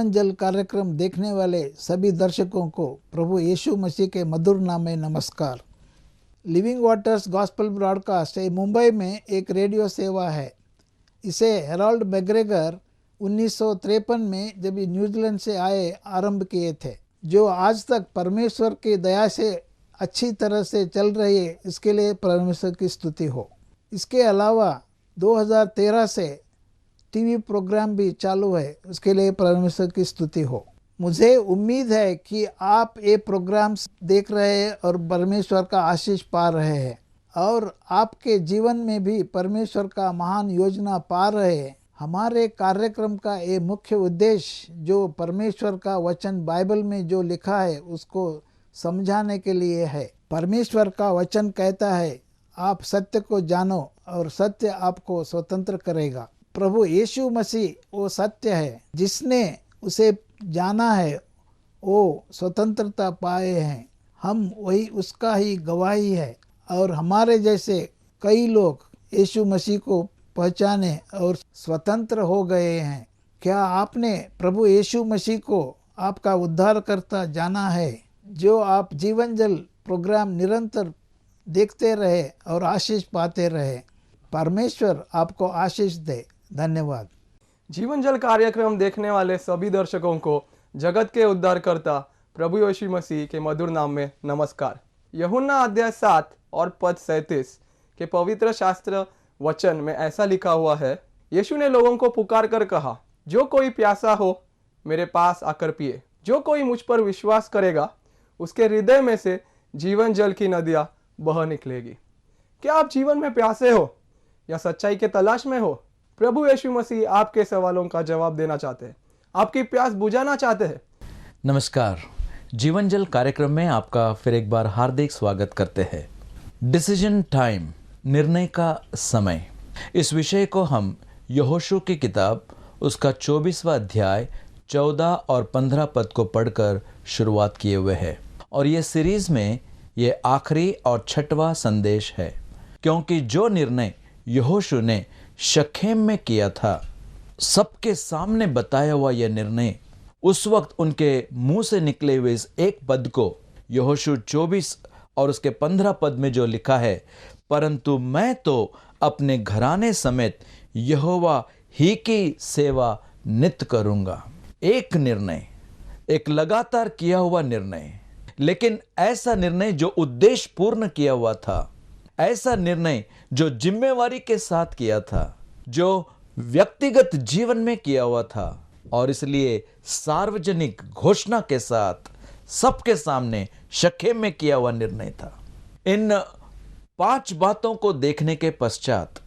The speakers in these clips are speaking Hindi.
जीवन जल कार्यक्रम देखने वाले सभी दर्शकों को प्रभु यीशु मसीह के मधुर नाम में नमस्कार। Living waters gospel broadcast Mumbai में एक रेडियो सेवा है। इसे हेराल्ड मैग्रेगर 1953 में जब न्यूजीलैंड से आए आरंभ किए थे, जो आज तक परमेश्वर की दया से अच्छी तरह से चल रही है। इसके लिए परमेश्वर की स्तुति हो। इसके अलावा 2013 से टीवी प्रोग्राम भी चालू है, उसके लिए परमेश्वर की स्तुति हो। मुझे उम्मीद है कि आप ये प्रोग्राम्स देख रहे हैं और परमेश्वर का आशीष पा रहे हैं और आपके जीवन में भी परमेश्वर का महान योजना पा रहे हैं। हमारे कार्यक्रम का ये मुख्य उद्देश्य जो परमेश्वर का वचन बाइबल में जो लिखा है उसको समझाने के लिए है। परमेश्वर का वचन कहता है, आप सत्य को जानो और सत्य आपको स्वतंत्र करेगा। प्रभु यीशु मसीह वो सत्य है, जिसने उसे जाना है वो स्वतंत्रता पाए हैं। हम वही उसका ही गवाही है और हमारे जैसे कई लोग यीशु मसीह को पहचाने और स्वतंत्र हो गए हैं। क्या आपने प्रभु यीशु मसीह को आपका उद्धारकर्ता जाना है? जो आप जीवन जल प्रोग्राम निरंतर देखते रहे और आशीष पाते रहे। परमेश्वर आपको आशीष दे। धन्यवाद। जीवन जल कार्यक्रम देखने वाले सभी दर्शकों को जगत के उद्धारकर्ता प्रभु यीशु मसीह के मधुर नाम में नमस्कार। यूहन्ना अध्याय 7 और पद 37 के पवित्र शास्त्र वचन में ऐसा लिखा हुआ है, यीशु ने लोगों को पुकार कर कहा, जो कोई प्यासा हो मेरे पास आकर पिए। जो कोई मुझ पर विश्वास करेगा उसके हृदय में से जीवन जल की नदियां बह निकलेगी। क्या आप जीवन में प्यासे हो या सच्चाई के तलाश में हो? प्रभु यीशु मसीह आपके सवालों का जवाब देना चाहते हैं, आपकी प्यास बुझाना चाहते हैं। नमस्कार, जीवन जल कार्यक्रम में आपका फिर एक बार हार्दिक स्वागत करते हैं। डिसीजन टाइम, निर्णय का समय, इस विषय को हम यहोशू की किताब उसका 24वां अध्याय 14 और 15 पद को पढ़कर शुरुआत किए हुए हैं और ये सीरीज में ये आखिरी और 6वां संदेश है, क्योंकि जो निर्णय यहोशू ने शखेम में किया था, सबके सामने बताया हुआ यह निर्णय, उस वक्त उनके मुंह से निकले हुए इस एक पद को यहोशू 24 और उसके 15 पद में जो लिखा है, परंतु मैं तो अपने घराने समेत यहोवा ही की सेवा नित्य करूंगा। एक निर्णय, एक लगातार किया हुआ निर्णय, लेकिन ऐसा निर्णय जो उद्देश्य पूर्ण किया हुआ था, ऐसा निर्णय जो जिम्मेवारी के साथ किया था, जो व्यक्तिगत जीवन में किया हुआ था और इसलिए सार्वजनिक घोषणा के साथ सबके सामने शखेम में किया हुआ निर्णय था। इन 5 बातों को देखने के पश्चात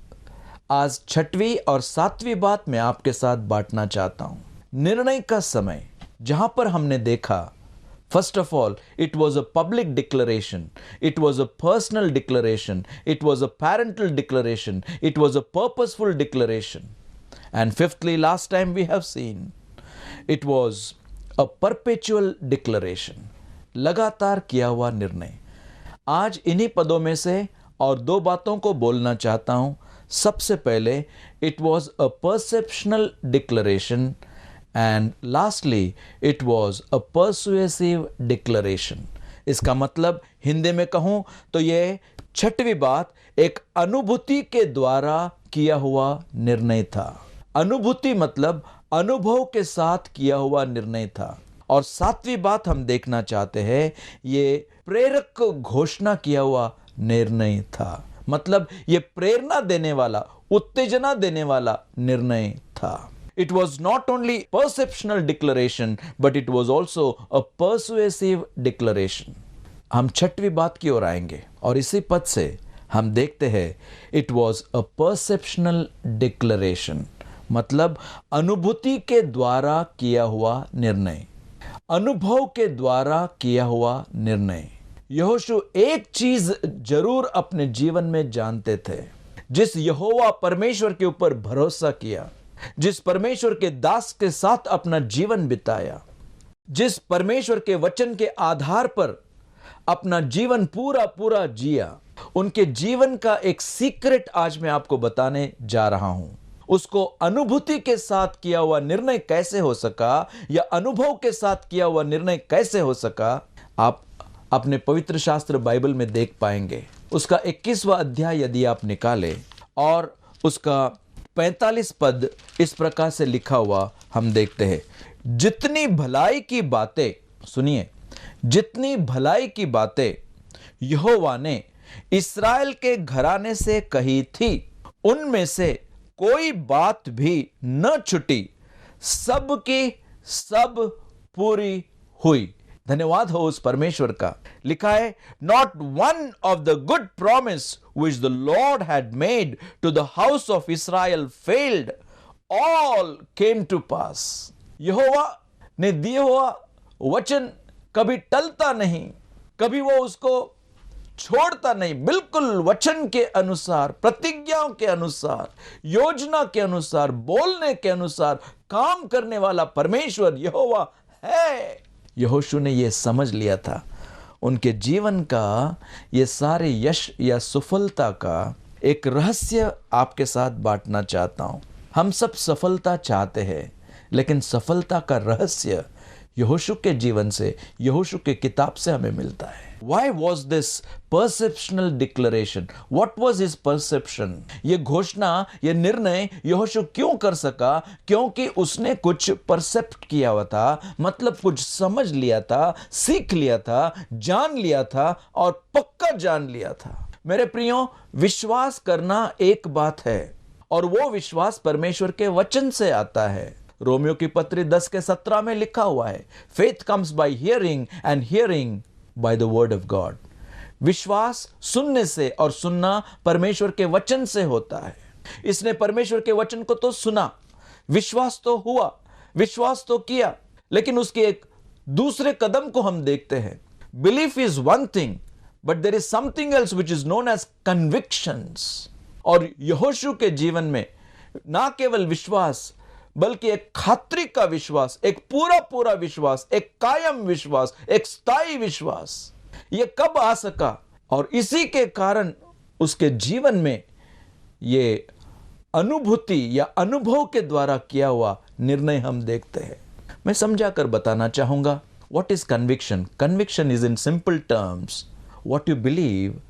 आज 6वीं और 7वीं बात मैं आपके साथ बांटना चाहता हूं। निर्णय का समय, जहां पर हमने देखा, first of all, it was a public declaration, it was a personal declaration, it was a parental declaration, it was a purposeful declaration. And fifthly, last time we have seen, it was a perpetual declaration, लगातार किया हुआ निर्णय। आज इन्हीं पदों में से और 2 बातों को बोलना चाहता हूं। सबसे पहले, it was a perceptional declaration, and lastly it was a persuasive declaration. इसका मतलब हिंदी में कहूं तो ये 6वीं बात एक अनुभूति के द्वारा किया हुआ निर्णय था। अनुभूति मतलब अनुभव के साथ किया हुआ निर्णय था। और 7वीं बात हम देखना चाहते हैं, ये प्रेरक घोषणा किया हुआ निर्णय था। मतलब ये प्रेरणा देने वाला, उत्तेजना देने वाला निर्णय था। It was not only perceptional declaration, but it was also a persuasive declaration. हम 6वीं बात की ओर आएंगे और इसी पद से हम देखते हैं it was a perceptional declaration, मतलब अनुभूति के द्वारा किया हुआ निर्णय, अनुभव के द्वारा किया हुआ निर्णय। यहोशू एक चीज जरूर अपने जीवन में जानते थे, जिस यहोवा परमेश्वर के ऊपर भरोसा किया, जिस परमेश्वर के दास के साथ अपना जीवन बिताया, जिस परमेश्वर के वचन के आधार पर अपना जीवन पूरा पूरा जिया, उनके जीवन का एक सीक्रेट आज मैं आपको बताने जा रहा हूं। उसको अनुभूति के साथ किया हुआ निर्णय कैसे हो सका, या अनुभव के साथ किया हुआ निर्णय कैसे हो सका, आप अपने पवित्र शास्त्र बाइबल में देख पाएंगे। उसका 21वां अध्याय यदि आप निकालें और उसका 45 पद इस प्रकार से लिखा हुआ हम देखते हैं, जितनी भलाई की बातें, सुनिए, जितनी भलाई की बातें यहोवा ने इस्राएल के घराने से कही थी, उनमें से कोई बात भी न छुटी, सब की सब पूरी हुई। धन्यवाद हो उस परमेश्वर का। लिखा है, not one of the good promise which the lord had made to the house of Israel failed, all came to pass. यहोवा ने दिया हुआ वचन कभी टलता नहीं, कभी वो उसको छोड़ता नहीं। बिल्कुल वचन के अनुसार, प्रतिज्ञाओं के अनुसार, योजना के अनुसार, बोलने के अनुसार काम करने वाला परमेश्वर यहोवा है। यहोशू ने यह समझ लिया था। उनके जीवन का ये सारे यश या सफलता का एक रहस्य आपके साथ बांटना चाहता हूं। हम सब सफलता चाहते हैं, लेकिन सफलता का रहस्य यहोशू के जीवन से, यहोशू के किताब से हमें मिलता है। Why was this perceptional declaration? What was his perception? ये घोषणा, ये निर्णय यहोशू क्यों कर सका? क्योंकि उसने कुछ परसेप्ट किया हुआ था, मतलब कुछ समझ लिया था, सीख लिया था, जान लिया था और पक्का जान लिया था। मेरे प्रियो, विश्वास करना एक बात है और वो विश्वास परमेश्वर के वचन से आता है। रोमियो की पत्री 10:17 में लिखा हुआ है, faith comes by hearing and hearing by the word of God. विश्वास सुनने से और सुनना परमेश्वर के वचन से होता है। इसने परमेश्वर के वचन को तो सुना, विश्वास तो हुआ, विश्वास तो किया, लेकिन उसके एक दूसरे कदम को हम देखते हैं। Belief is one thing, but there is something else which is known as convictions. और यहोशू के जीवन में ना केवल विश्वास, बल्कि एक खात्री का विश्वास, एक पूरा विश्वास, एक कायम विश्वास, एक स्थायी विश्वास, ये कब आ सका? और इसी के कारण उसके जीवन में ये अनुभूति या अनुभव के द्वारा किया हुआ निर्णय हम देखते हैं। मैं समझा कर बताना चाहूंगा। What is conviction? Conviction is in simple terms what you believe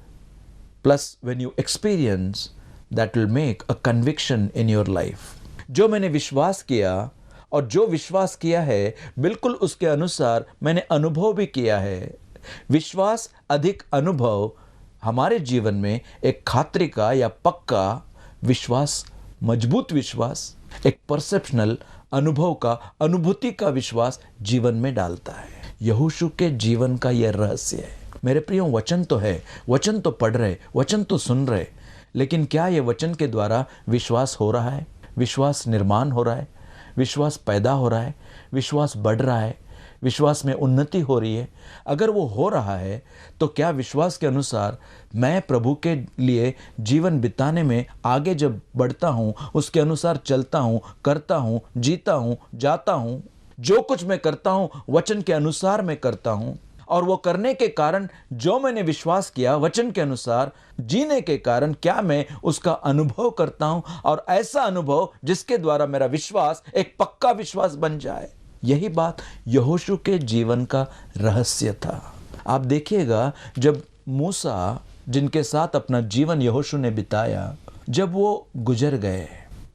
plus when you experience, that will make a conviction in your life. जो मैंने विश्वास किया और जो विश्वास किया है, बिल्कुल उसके अनुसार मैंने अनुभव भी किया है। विश्वास अधिक अनुभव हमारे जीवन में एक खात्री का या पक्का विश्वास, मजबूत विश्वास, एक परसेप्शनल अनुभव का, अनुभूति का विश्वास जीवन में डालता है। यहोशू के जीवन का यह रहस्य है। मेरे प्रियो, वचन तो है, वचन तो पढ़ रहे, वचन तो सुन रहे, लेकिन क्या यह वचन के द्वारा विश्वास हो रहा है? विश्वास निर्माण हो रहा है? विश्वास पैदा हो रहा है? विश्वास बढ़ रहा है? विश्वास में उन्नति हो रही है? अगर वो हो रहा है तो क्या विश्वास के अनुसार मैं प्रभु के लिए जीवन बिताने में आगे जब बढ़ता हूँ, उसके अनुसार चलता हूँ, करता हूँ, जीता हूँ, जाता हूँ, जो कुछ मैं करता हूँ वचन के अनुसार मैं करता हूँ, और वो करने के कारण जो मैंने विश्वास किया वचन के अनुसार जीने के कारण क्या मैं उसका अनुभव करता हूं, और ऐसा अनुभव जिसके द्वारा मेरा विश्वास एक पक्का विश्वास बन जाए। यही बात यहोशू के जीवन का रहस्य था। आप देखिएगा, जब मूसा, जिनके साथ अपना जीवन यहोशू ने बिताया, जब वो गुजर गए,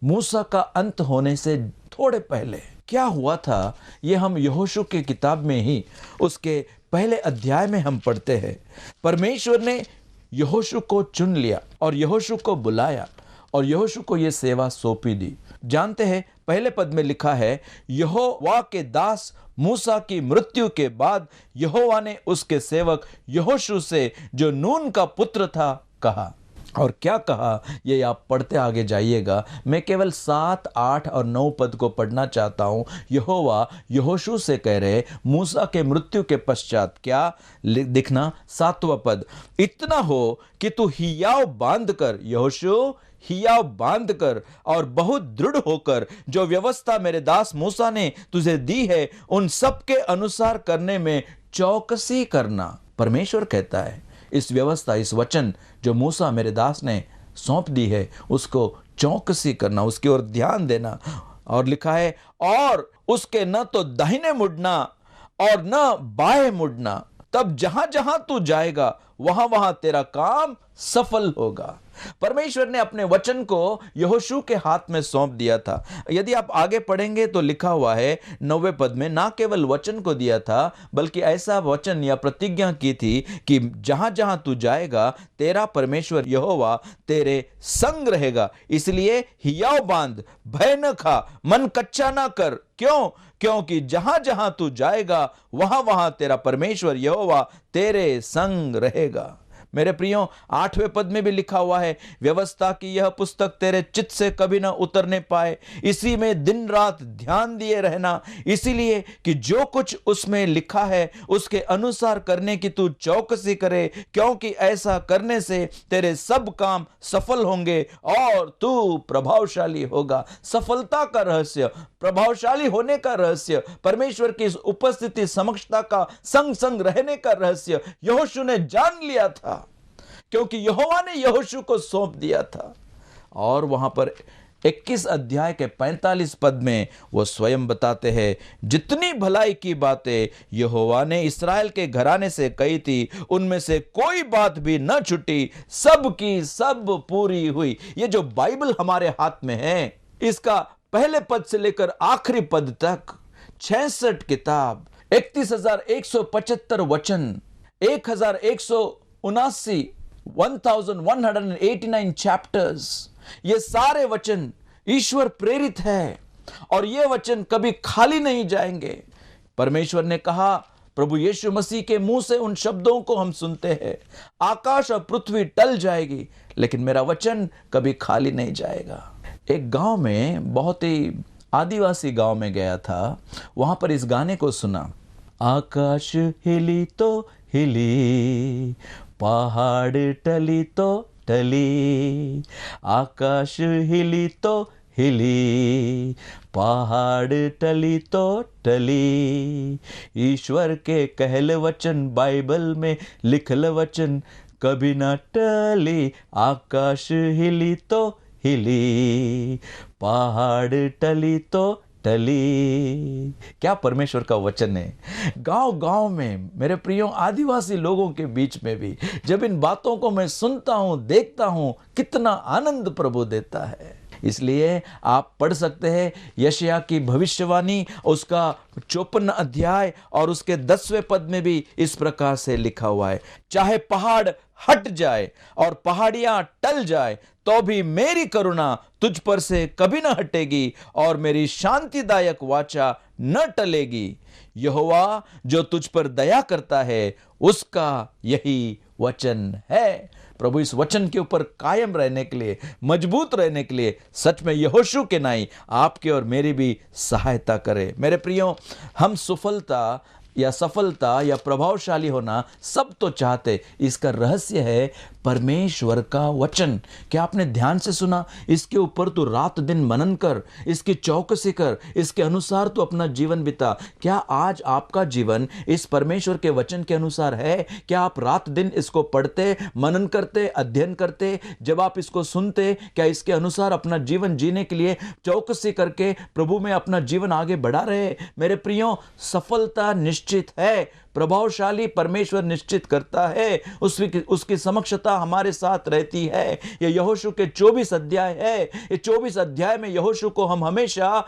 मूसा का अंत होने से थोड़े पहले क्या हुआ था, ये हम यहोशू की किताब में ही उसके पहले अध्याय में हम पढ़ते हैं। परमेश्वर ने यहोशू को चुन लिया और यहोशू को बुलाया और यहोशू को यह सेवा सौंपी दी। जानते हैं, पहले पद में लिखा है, यहोवा के दास मूसा की मृत्यु के बाद यहोवा ने उसके सेवक यहोशू से, जो नून का पुत्र था, कहा। और क्या कहा ये आप पढ़ते आगे जाइएगा। मैं केवल 7, 8 और 9 पद को पढ़ना चाहता हूं। यहोवा यहोशू से कह रहे, मूसा के मृत्यु के पश्चात क्या दिखना, 7वां पद, इतना हो कि तू हियाव बांध कर, यहोशू हियाव बांध कर और बहुत दृढ़ होकर जो व्यवस्था मेरे दास मूसा ने तुझे दी है उन सब के अनुसार करने में चौकसी करना। परमेश्वर कहता है, इस व्यवस्था, इस वचन जो मूसा मेरे दास ने सौंप दी है, उसको चौकसी करना, उसकी ओर ध्यान देना। और लिखा है, और उसके न तो दाहिने मुड़ना और न बाएं मुड़ना, तब जहां जहां तू जाएगा वहां वहां तेरा काम सफल होगा। परमेश्वर ने अपने वचन को यहोशू के हाथ में सौंप दिया था। यदि आप आगे पढ़ेंगे तो लिखा हुआ है 9वें पद में, ना केवल वचन को दिया था बल्कि ऐसा वचन या प्रतिज्ञा की थी कि जहां जहां तू जाएगा तेरा परमेश्वर यहोवा तेरे संग रहेगा। इसलिए हियाव बांध, भय न खा, मन कच्चा ना कर। क्यों? क्योंकि जहां जहां तू जाएगा वहां वहां तेरा परमेश्वर यहोवा तेरे संग रहेगा। मेरे प्रियो, 8वें पद में भी लिखा हुआ है, व्यवस्था की यह पुस्तक तेरे चित्त से कभी ना उतरने पाए, इसी में दिन रात ध्यान दिए रहना, इसीलिए कि जो कुछ उसमें लिखा है उसके अनुसार करने की तू चौकसी करे, क्योंकि ऐसा करने से तेरे सब काम सफल होंगे और तू प्रभावशाली होगा। सफलता का रहस्य, प्रभावशाली होने का रहस्य, परमेश्वर की इस उपस्थिति समक्षता का संग संग रहने का रहस्य यहोशू ने जान लिया था, क्योंकि यहोवा ने यहोशू को सौंप दिया था। और वहां पर 21 अध्याय के 45 पद में वो स्वयं बताते हैं, जितनी भलाई की बातें यहोवा ने इस्राएल के घराने से कही थी उनमें से कोई बात भी न छूटी, सब की सब पूरी हुई। ये जो बाइबल हमारे हाथ में है, इसका पहले पद से लेकर आखिरी पद तक 66 किताब, 31,175 वचन, 1189 चैप्टर्स, ये सारे वचन ईश्वर प्रेरित है और ये वचन कभी खाली नहीं जाएंगे। परमेश्वर ने कहा, प्रभु यीशु मसीह के मुंह से उन शब्दों को हम सुनते हैं, आकाश और पृथ्वी टल जाएगी लेकिन मेरा वचन कभी खाली नहीं जाएगा। एक गांव में, बहुत ही आदिवासी गांव में गया था, वहां पर इस गाने को सुना, आकाश हिली तो हिली, पहाड़ टली तो टली, आकाश हिली तो हिली, पहाड़ टली तो टली, ईश्वर के कहल वचन बाइबल में लिखल वचन कभी ना टली, आकाश हिली तो हिली, पहाड़ टली तो टली। क्या परमेश्वर का वचन है। गांव गांव में मेरे प्रियो, आदिवासी लोगों के बीच में भी जब इन बातों को मैं सुनता हूं, देखता हूं, कितना आनंद प्रभु देता है। इसलिए आप पढ़ सकते हैं यशायाह की भविष्यवाणी, उसका 54 अध्याय और उसके 10वें पद में भी इस प्रकार से लिखा हुआ है, चाहे पहाड़ हट जाए और पहाड़ियां टल जाए तो भी मेरी करुणा तुझ पर से कभी न हटेगी और मेरी शांतिदायक वाचा न टलेगी। यहोवा जो तुझ पर दया करता है उसका यही वचन है। प्रभु इस वचन के ऊपर कायम रहने के लिए, मजबूत रहने के लिए सच में यहोशू के नाई आपके और मेरी भी सहायता करे। मेरे प्रियो, हम सफलता या प्रभावशाली होना सब तो चाहते, इसका रहस्य है परमेश्वर का वचन। क्या आपने ध्यान से सुना? इसके ऊपर तू रात दिन मनन कर, इसकी चौकसी कर, इसके अनुसार तू अपना जीवन बिता। क्या आज आपका जीवन इस परमेश्वर के वचन के अनुसार है? क्या आप रात दिन इसको पढ़ते, मनन करते, अध्ययन करते? जब आप इसको सुनते, क्या इसके अनुसार अपना जीवन जीने के लिए चौकसी करके प्रभु में अपना जीवन आगे बढ़ा रहे? मेरे प्रियो, सफलता निश्चित है, प्रभावशाली परमेश्वर निश्चित करता है, उसकी समक्षता हमारे साथ रहती है। ये यहोशू के 24 अध्याय है। ये 24 अध्याय में यहोशू को हम हमेशा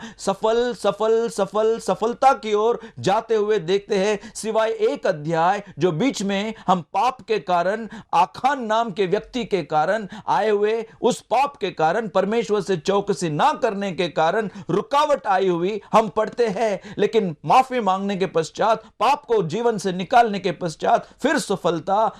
सफलता की ओर जाते हुए देखते हैं, सिवाय एक अध्याय जो बीच में हम पाप के कारण, आखान नाम के व्यक्ति के कारण आए हुए, उस पाप के कारण, परमेश्वर से चौकसी ना करने के कारण रुकावट आई हुई हम पढ़ते हैं। लेकिन माफी मांगने के पश्चात, पाप को जीवन से निकालने के पश्चात फिर सफलता।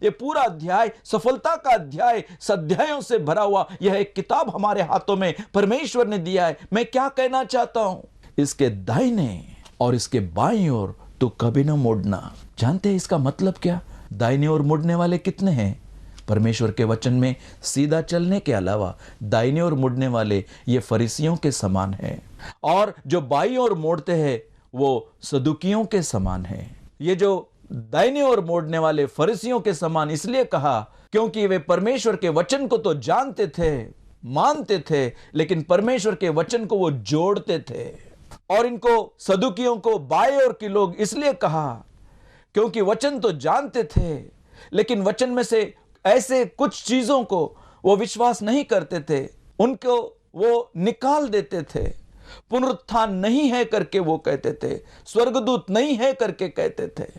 ये पूरा अध्याय सफलता का अध्याय, सध्यायों से भरा हुआ यह एक किताब हमारे हाथों में परमेश्वर ने दिया है। मैं क्या कहना चाहता हूं, इसके दाहिने और इसके बाईं ओर तो कभी ना मुड़ना। जानते हैं इसका मतलब क्या? दाहिने ओर मुड़ने वाले कितने हैं? परमेश्वर के वचन में सीधा चलने के अलावा दाहिने ओर मुड़ने वाले ये फरीसियों के समान हैं, और जो बाईं ओर मोड़ते हैं वो सदुकियों के समान है। ये जो दाहिने ओर मोड़ने वाले फरीसियों के समान इसलिए कहा क्योंकि वे परमेश्वर के वचन को तो जानते थे, मानते थे, लेकिन परमेश्वर के वचन को वो जोड़ते थे। और इनको सदुकियों को बाएं ओर के लोग इसलिए कहा क्योंकि वचन तो जानते थे, लेकिन वचन में से ऐसे कुछ चीजों को वो विश्वास नहीं करते थे, उनको वो निकाल देते थे। पुनरुत्थान नहीं है करके वो कहते थे, स्वर्गदूत नहीं है करके कहते थे।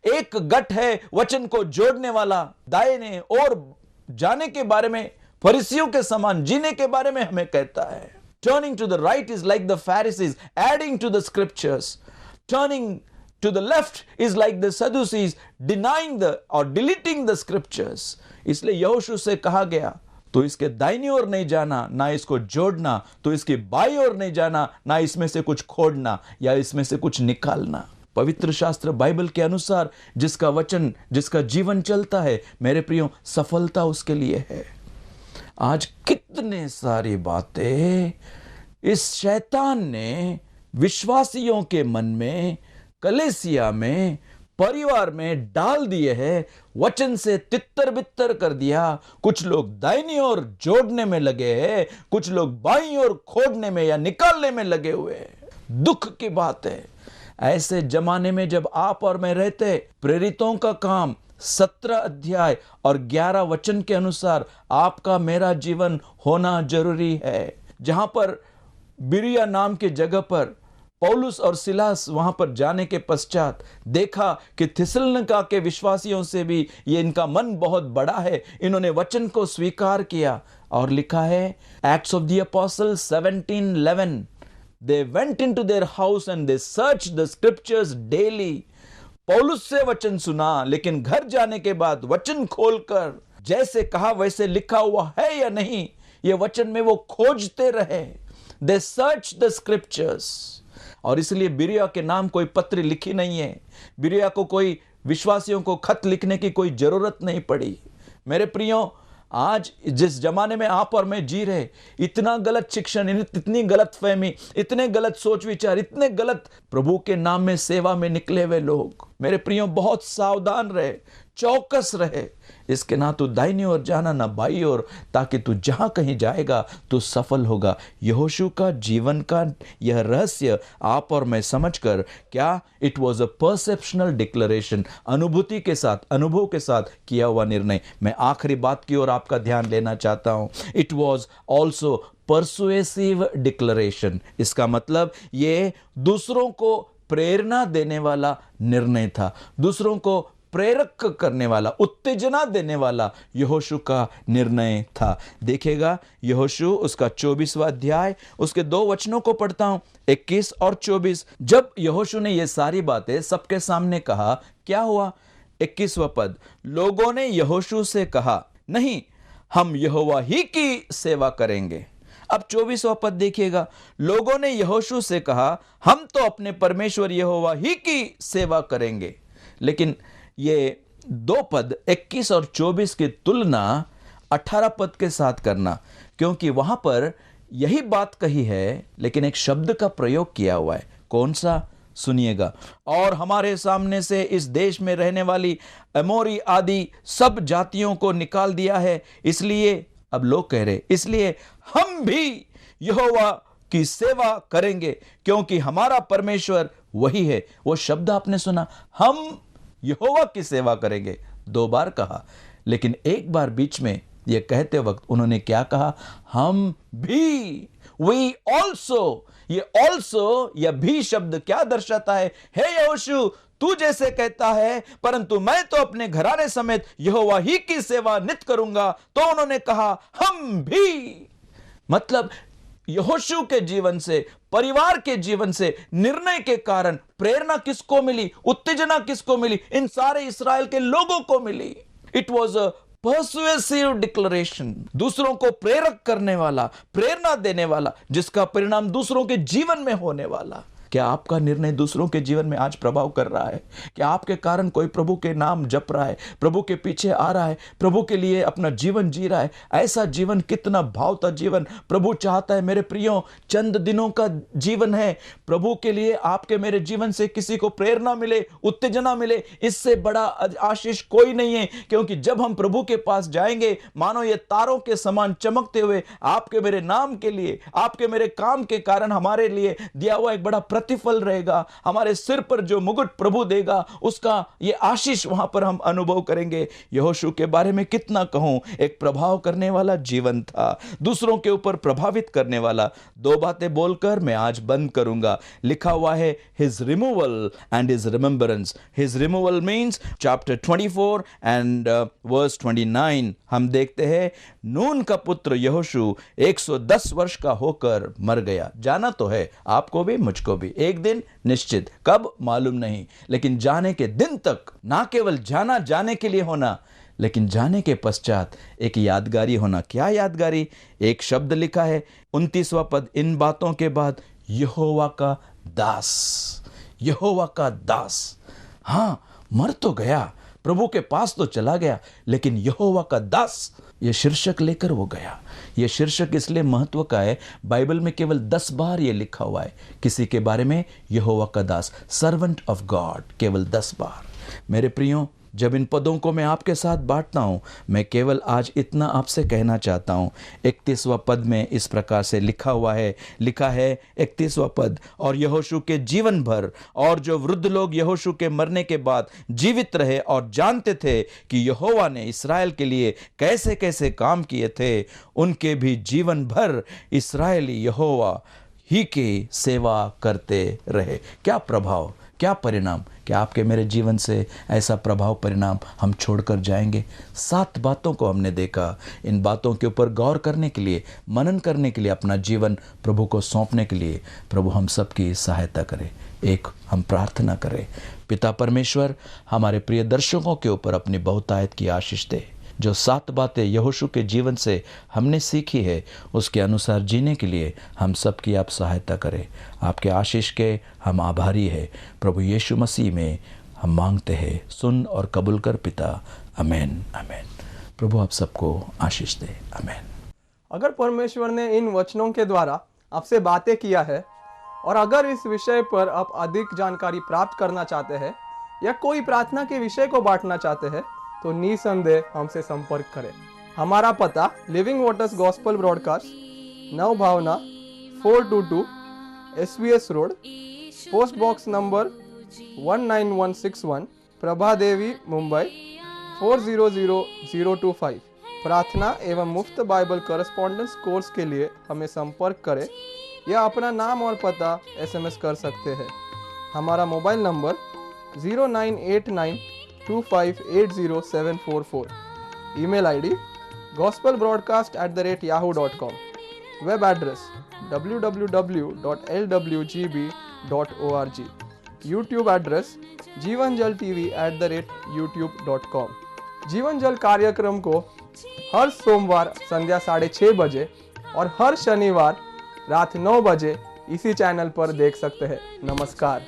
एक गठ है वचन को जोड़ने वाला, दाहिने ओर जाने के बारे में, फरीसियों के समान जीने के बारे में हमें कहता है। Turning to the right is like the Pharisees, adding to the scriptures. Turning to the left is like the Sadducees, denying or deleting the scriptures. इसलिए यहोशू से कहा गया, तो इसके दाहिनी ओर नहीं जाना, ना इसको जोड़ना, तो इसकी बाईं ओर नहीं जाना, ना इसमें से कुछ खोड़ना या इसमें से कुछ निकालना। पवित्र शास्त्र बाइबल के अनुसार जिसका वचन, जिसका जीवन चलता है, मेरे प्रियो, सफलता उसके लिए है। आज कितने सारी बातें इस शैतान ने विश्वासियों के मन में, कलीसिया में, परिवार में डाल दिए हैं। वचन से तितर बितर कर दिया। कुछ लोग दाहिनी ओर जोड़ने में लगे हैं, कुछ लोग बाईं ओर खोड़ने में या निकालने में लगे हुए हैं। दुख की बात है, ऐसे जमाने में जब आप और मैं रहते, प्रेरितों का काम 17 अध्याय और 11 वचन के अनुसार आपका मेरा जीवन होना जरूरी है। जहां पर बिरिया नाम की जगह पर पौलुस और सिलास वहां पर जाने के पश्चात देखा कि थिस्सलुनीका के विश्वासियों से भी ये इनका मन बहुत बड़ा है, इन्होंने वचन को स्वीकार किया। और लिखा है acts of the apostle 17:11, they went into their house and they searched the scriptures daily. पौलुस से वचन सुना, लेकिन घर जाने के बाद वचन खोलकर जैसे कहा वैसे लिखा हुआ है या नहीं, ये वचन में वो खोजते रहे। They searched the scriptures. और इसलिए बिरिया के नाम कोई पत्र लिखी नहीं है, बिरिया को कोई विश्वासियों को खत लिखने की कोई जरूरत नहीं पड़ी। मेरे प्रियो, आज जिस जमाने में आप और मैं जी रहे, इतना गलत शिक्षण, इतनी गलत फहमी, इतने गलत सोच विचार, इतने गलत प्रभु के नाम में सेवा में निकले हुए लोग, मेरे प्रियो, बहुत सावधान रहे, चौकस रहे। इसके ना तो दाहिनी ओर जाना ना बाईं ओर, ताकि तू जहां कहीं जाएगा तो सफल होगा। यहोशू का जीवन का यह रहस्य आप और मैं समझकर, क्या it was a perceptual declaration, अनुभूति के साथ, अनुभव के साथ किया हुआ निर्णय। मैं आखिरी बात की ओर आपका ध्यान लेना चाहता हूं। It was also persuasive declaration. इसका मतलब ये दूसरों को प्रेरणा देने वाला निर्णय था, दूसरों को प्रेरक करने वाला, उत्तेजना देने वाला यहोशू का निर्णय था। देखिएगा यहोशू उसका 24वां अध्याय, उसके 2 वचनों को पढ़ता हूं, 21 और 24। जब यहोशू ने ये सारी बातें सबके सामने कहा, क्या हुआ? 21वां पद, लोगों ने यहोशू से कहा, नहीं, हम यहोवा ही की सेवा करेंगे। अब 24वां पद देखिएगा, लोगों ने यहोशू से कहा, हम तो अपने परमेश्वर यहोवा ही की सेवा करेंगे। लेकिन ये 2 पद 21 और 24 की तुलना 18 पद के साथ करना, क्योंकि वहां पर यही बात कही है, लेकिन एक शब्द का प्रयोग किया हुआ है। कौन सा? सुनिएगा, और हमारे सामने से इस देश में रहने वाली अमोरी आदि सब जातियों को निकाल दिया है, इसलिए अब लोग कह रहे, इसलिए हम भी यहोवा की सेवा करेंगे, क्योंकि हमारा परमेश्वर वही है। वो शब्द आपने सुना, हम यहोवा की सेवा करेंगे, 2 बार कहा, लेकिन एक बार बीच में यह कहते वक्त उन्होंने क्या कहा? हम भी, वी ऑल्सो। ये ऑल्सो या भी शब्द क्या दर्शाता है? हे यहोशू, तू जैसे कहता है, परंतु मैं तो अपने घराने समेत यहोवा ही की सेवा नित करूंगा। तो उन्होंने कहा हम भी। मतलब यहोशू के जीवन से, परिवार के जीवन से, निर्णय के कारण प्रेरणा किसको मिली, उत्तेजना किसको मिली? इन सारे इस्राएल के लोगों को मिली। It was a persuasive declaration, दूसरों को प्रेरक करने वाला, प्रेरणा देने वाला, जिसका परिणाम दूसरों के जीवन में होने वाला। क्या आपका निर्णय दूसरों के जीवन में आज प्रभाव कर रहा है? क्या आपके कारण कोई प्रभु के नाम जप रहा है, प्रभु के पीछे आ रहा है, प्रभु के लिए अपना जीवन जी रहा है? ऐसा जीवन कितना भावता जीवन प्रभु चाहता है। मेरे प्रियो, चंद दिनों का जीवन है। प्रभु के लिए आपके मेरे जीवन से किसी को प्रेरणा मिले, उत्तेजना मिले, इससे बड़ा आशीष कोई नहीं है। क्योंकि जब हम प्रभु के पास जाएंगे, मानो ये तारों के समान चमकते हुए आपके मेरे नाम के लिए, आपके मेरे काम के कारण हमारे लिए दिया हुआ एक बड़ा प्रतिफल रहेगा। हमारे सिर पर जो मुकुट प्रभु देगा, उसका ये आशीष वहां पर हम अनुभव करेंगे। यहोशू के बारे में कितना कहूं, एक प्रभाव करने वाला जीवन था, दूसरों के ऊपर प्रभावित करने वाला। दो बातें बोलकर मैं आज बंद करूंगा। लिखा हुआ है his removal and his remembrance. His removal means chapter 24 and verse 29 हम देखते हैं, नून का पुत्र यहोशू 110 वर्ष का होकर मर गया। जाना तो है आपको भी मुझको भी, एक दिन निश्चित, कब मालूम नहीं, लेकिन जाने के दिन तक ना केवल जाने के लिए होना, लेकिन जाने के पश्चात एक यादगारी होना। क्या यादगारी? एक शब्द लिखा है 29वां पद, इन बातों के बाद यहोवा का दास। यहोवा का दास, हाँ, मर तो गया, प्रभु के पास तो चला गया, लेकिन यहोवा का दास ये शीर्षक लेकर वो गया। ये शीर्षक इसलिए महत्व का है, बाइबल में केवल 10 बार ये लिखा हुआ है किसी के बारे में, यहोवा का दास, सर्वेंट ऑफ गॉड, केवल 10 बार। मेरे प्रियो, जब इन पदों को मैं आपके साथ बांटता हूं, मैं केवल आज इतना आपसे कहना चाहता हूं। 31वां पद में इस प्रकार से लिखा है 31वां पद, और यहोशू के जीवन भर, और जो वृद्ध लोग यहोशू के मरने के बाद जीवित रहे और जानते थे कि यहोवा ने इस्राएल के लिए कैसे कैसे काम किए थे, उनके भी जीवन भर इस्राएली यहोवा ही की सेवा करते रहे। क्या प्रभाव, क्या परिणाम! क्या आपके मेरे जीवन से ऐसा प्रभाव परिणाम हम छोड़कर जाएंगे? 7 बातों को हमने देखा। इन बातों के ऊपर गौर करने के लिए, मनन करने के लिए, अपना जीवन प्रभु को सौंपने के लिए प्रभु हम सबकी सहायता करे। एक हम प्रार्थना करें। पिता परमेश्वर, हमारे प्रिय दर्शकों के ऊपर अपनी बहुतायत की आशीष दे। जो 7 बातें यहोशू के जीवन से हमने सीखी है, उसके अनुसार जीने के लिए हम सबकी आप सहायता करें। आपके आशीष के हम आभारी हैं। प्रभु यीशु मसीह में हम मांगते हैं, सुन और कबूल कर पिता। आमीन, आमीन। प्रभु आप सबको आशीष दे। आमीन। अगर परमेश्वर ने इन वचनों के द्वारा आपसे बातें किया है, और अगर इस विषय पर आप अधिक जानकारी प्राप्त करना चाहते हैं या कोई प्रार्थना के विषय को बांटना चाहते हैं, तो निसंदेह हमसे संपर्क करें। हमारा पता living waters gospel broadcast, Nav Bhavna 422 SVS road, post box number 19161, Prabha Devi, Mumbai 400025। प्रार्थना एवं मुफ्त बाइबल करस्पॉन्डेंस कोर्स के लिए हमें संपर्क करें या अपना नाम और पता SMS कर सकते हैं। हमारा mobile number 098925807444। Email ID gospelbroadcast@yahoo.com। Web address www.lwgb.org। YouTube address Jeevanjal TV@youtube.com। Jeevan जल कार्यक्रम को हर सोमवार संध्या 6:30 बजे और हर शनिवार रात 9 बजे इसी चैनल पर देख सकते हैं। नमस्कार।